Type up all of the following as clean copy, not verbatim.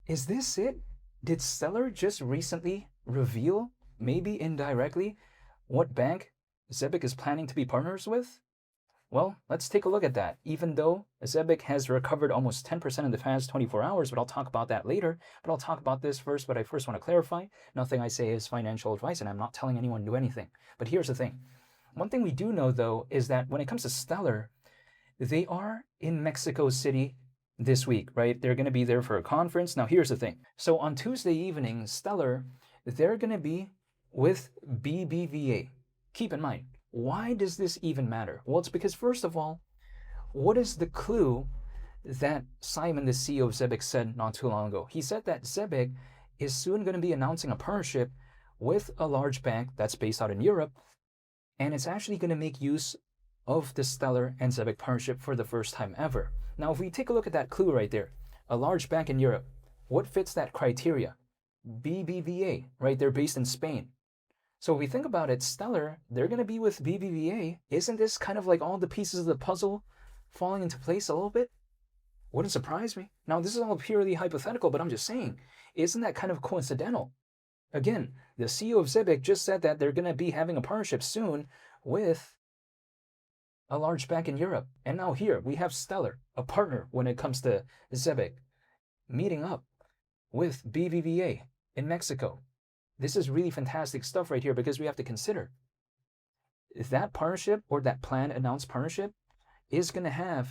Is this it? Did Stellar just recently reveal, maybe indirectly, what bank Zebec is planning to be partners with? Well, let's take a look at that. Even though Zebec has recovered almost 10% in the past 24 hours, but I'll talk about that later. But I'll talk about this first, but I first want to clarify, nothing I say is financial advice, and I'm not telling anyone to do anything. But here's the thing. One thing we do know, though, is that when it comes to Stellar, they are in Mexico City this week, right? They're going to be there for a conference. Now, here's the thing. So on Tuesday evening, Stellar, they're going to be with BBVA. Keep in mind, why does this even matter? Well, it's because, first of all, what is the clue that Simon, the CEO of Zebec, said not too long ago? He said that Zebec is soon going to be announcing a partnership with a large bank that's based out in Europe, and it's actually going to make use of the Stellar and Zebec partnership for the first time ever. Now, if we take a look at that clue right there, a large bank in Europe, what fits that criteria? BBVA, right? They're based in Spain. So if we think about it, Stellar, they're going to be with BBVA. Isn't this kind of like all the pieces of the puzzle falling into place a little bit? Wouldn't surprise me. Now, this is all purely hypothetical, but I'm just saying, isn't that kind of coincidental? Again, the CEO of Zebec just said that they're going to be having a partnership soon with a large bank in Europe. And now here we have Stellar, a partner when it comes to Zebec, meeting up with BBVA in Mexico. This is really fantastic stuff right here, because we have to consider that partnership, or that planned announced partnership, is going to have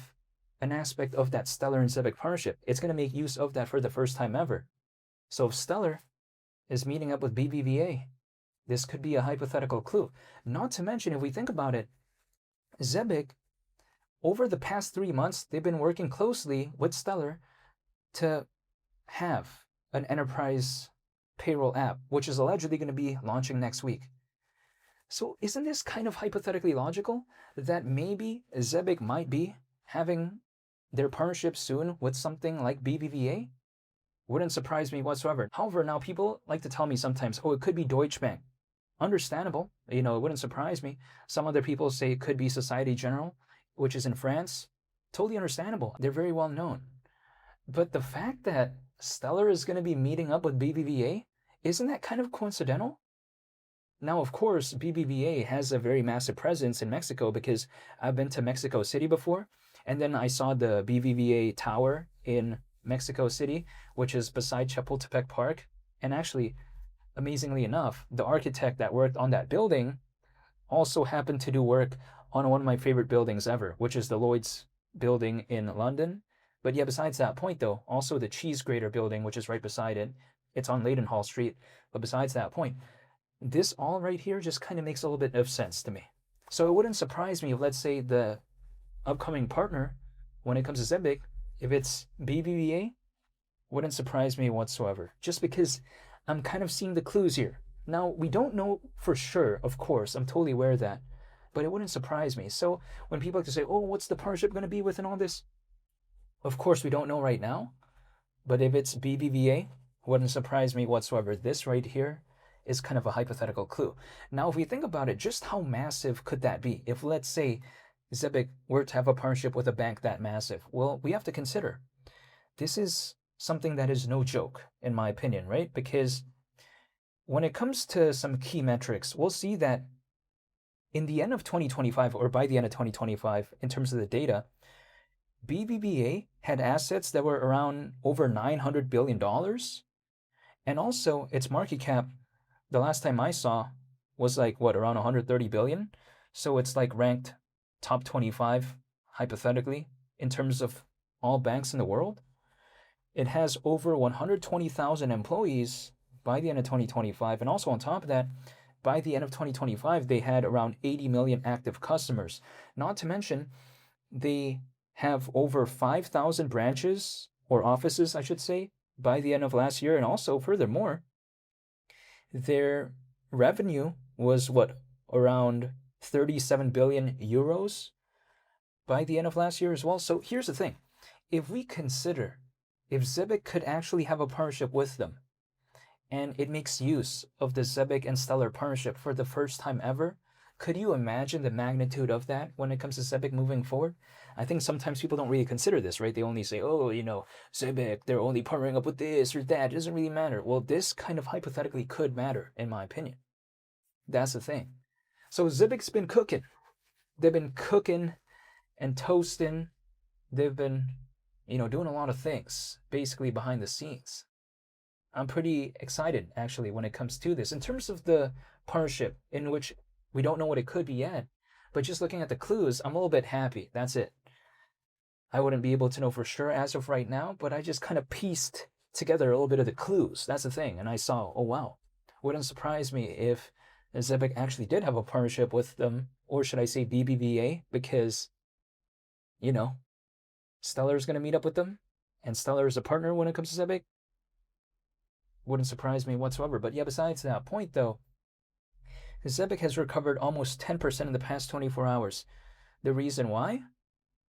an aspect of that Stellar and Zebec partnership. It's going to make use of that for the first time ever. So if Stellar is meeting up with BBVA, this could be a hypothetical clue. Not to mention, if we think about it, Zebec, over the past 3 months, they've been working closely with Stellar to have an enterprise payroll app, which is allegedly going to be launching next week. So isn't this kind of hypothetically logical that maybe Zebec might be having their partnership soon with something like BBVA? Wouldn't surprise me whatsoever. However, now people like to tell me sometimes, oh, it could be Deutsche Bank. Understandable. It wouldn't surprise me. Some other people say it could be Societe Generale, which is in France. Totally understandable. They're very well known. But the fact that Stellar is going to be meeting up with BBVA, isn't that kind of coincidental? Now, of course, BBVA has a very massive presence in Mexico, because I've been to Mexico City before, and then I saw the BBVA Tower in Mexico City, which is beside Chapultepec Park. And actually, amazingly enough, the architect that worked on that building also happened to do work on one of my favorite buildings ever, which is the Lloyd's building in London. But yeah, besides that point though, also the Cheese Grater building, which is right beside it, it's on Leidenhall Street. But besides that point, this all right here just kind of makes a little bit of sense to me. So it wouldn't surprise me if, let's say, the upcoming partner, when it comes to Zebec, if it's BBVA, wouldn't surprise me whatsoever. Just because I'm kind of seeing the clues here. Now, we don't know for sure, of course, I'm totally aware of that, but it wouldn't surprise me. So when people like to say, oh, what's the partnership going to be with and all this? Of course, we don't know right now, but if it's BBVA, wouldn't surprise me whatsoever. This right here is kind of a hypothetical clue. Now, if we think about it, just how massive could that be? If, let's say, Zebec were to have a partnership with a bank that massive, well, we have to consider this is something that is no joke, in my opinion, right? Because when it comes to some key metrics, we'll see that in the end of 2025, or by the end of 2025, in terms of the data, BBVA had assets that were around over $900 billion. And also its market cap, the last time I saw, was like, what, around 130 billion? So it's like ranked top 25, hypothetically, in terms of all banks in the world. It has over 120,000 employees by the end of 2025. And also on top of that, by the end of 2025, they had around 80 million active customers. Not to mention, they have over 5,000 branches, or offices, I should say, by the end of last year. And also, furthermore, their revenue was around 37 billion euros by the end of last year as well. So here's the thing. If we consider if Zebec could actually have a partnership with them, and it makes use of the Zebec and Stellar partnership for the first time ever, Could you imagine the magnitude of that when it comes to Zebec moving forward? I think sometimes people don't really consider this, right? They only say, oh, Zebec, they're only partnering up with this or that. It doesn't really matter. Well, this kind of hypothetically could matter, in my opinion. That's the thing. So Zebec's been cooking. They've been cooking and toasting. They've been, doing a lot of things, basically behind the scenes. I'm pretty excited, actually, when it comes to this. In terms of the partnership, in which we don't know what it could be yet, but just looking at the clues, I'm a little bit happy. That's it. I wouldn't be able to know for sure as of right now, but I just kind of pieced together a little bit of the clues. That's the thing. And I saw, oh, wow. Wouldn't surprise me if Zebec actually did have a partnership with them, or should I say BBVA, because, Stellar is going to meet up with them, and Stellar is a partner when it comes to Zebec. Wouldn't surprise me whatsoever. But yeah, besides that point, though, Zebec has recovered almost 10% in the past 24 hours. The reason why?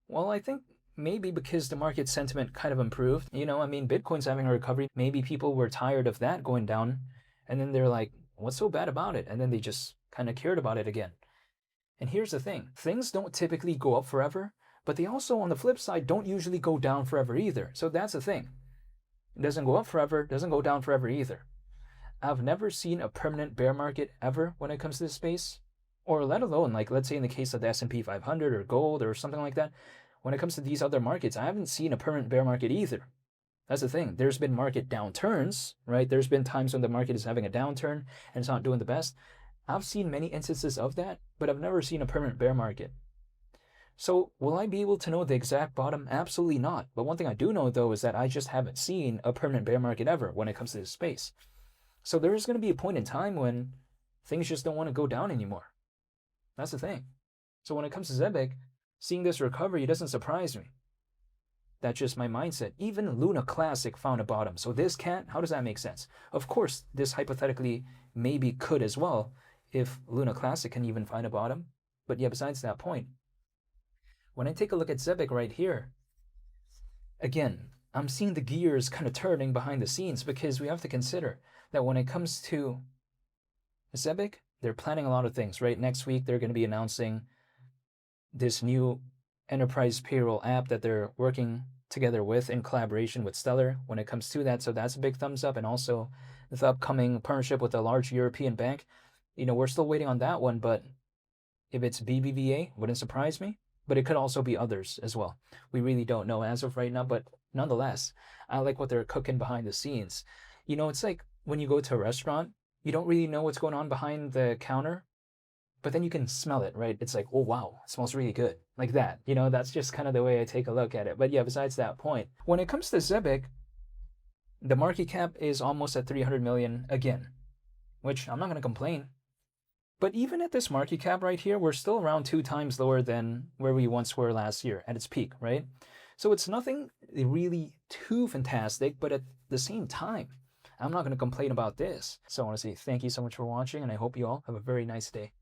Well, I think maybe because the market sentiment kind of improved. Bitcoin's having a recovery. Maybe people were tired of that going down, and then they're like, what's so bad about it? And then they just kind of cared about it again. And here's the thing. Things don't typically go up forever, but they also, on the flip side, don't usually go down forever either. So that's the thing. It doesn't go up forever, doesn't go down forever either. I've never seen a permanent bear market ever when it comes to this space, or let alone, like, let's say in the case of the S&P 500 or gold or something like that, when it comes to these other markets, I haven't seen a permanent bear market either. That's the thing. There's been market downturns, right? There's been times when the market is having a downturn and it's not doing the best. I've seen many instances of that, but I've never seen a permanent bear market. So will I be able to know the exact bottom? Absolutely not. But one thing I do know, though, is that I just haven't seen a permanent bear market ever when it comes to this space. So there is going to be a point in time when things just don't want to go down anymore. That's the thing. So when it comes to Zebec, seeing this recovery doesn't surprise me. That's just my mindset. Even Luna Classic found a bottom. So this can't? How does that make sense? Of course, this hypothetically maybe could as well, if Luna Classic can even find a bottom. But yeah, besides that point, when I take a look at Zebec right here, again, I'm seeing the gears kind of turning behind the scenes, because we have to consider that when it comes to Zebec, they're planning a lot of things, right? Next week, they're going to be announcing this new enterprise payroll app that they're working together with in collaboration with Stellar when it comes to that. So that's a big thumbs up. And also the upcoming partnership with a large European bank. We're still waiting on that one, but if it's BBVA, wouldn't surprise me. But it could also be others as well. We really don't know as of right now, but nonetheless, I like what they're cooking behind the scenes. It's like when you go to a restaurant, you don't really know what's going on behind the counter, but then you can smell it, right? It's like, oh, wow, it smells really good. Like that. That's just kind of the way I take a look at it. But yeah, besides that point, when it comes to Zebec, the market cap is almost at 300 million again, which I'm not going to complain. But even at this market cap right here, we're still around 2 times lower than where we once were last year at its peak, right? So it's nothing really too fantastic, but at the same time, I'm not going to complain about this. So I want to say thank you so much for watching, and I hope you all have a very nice day.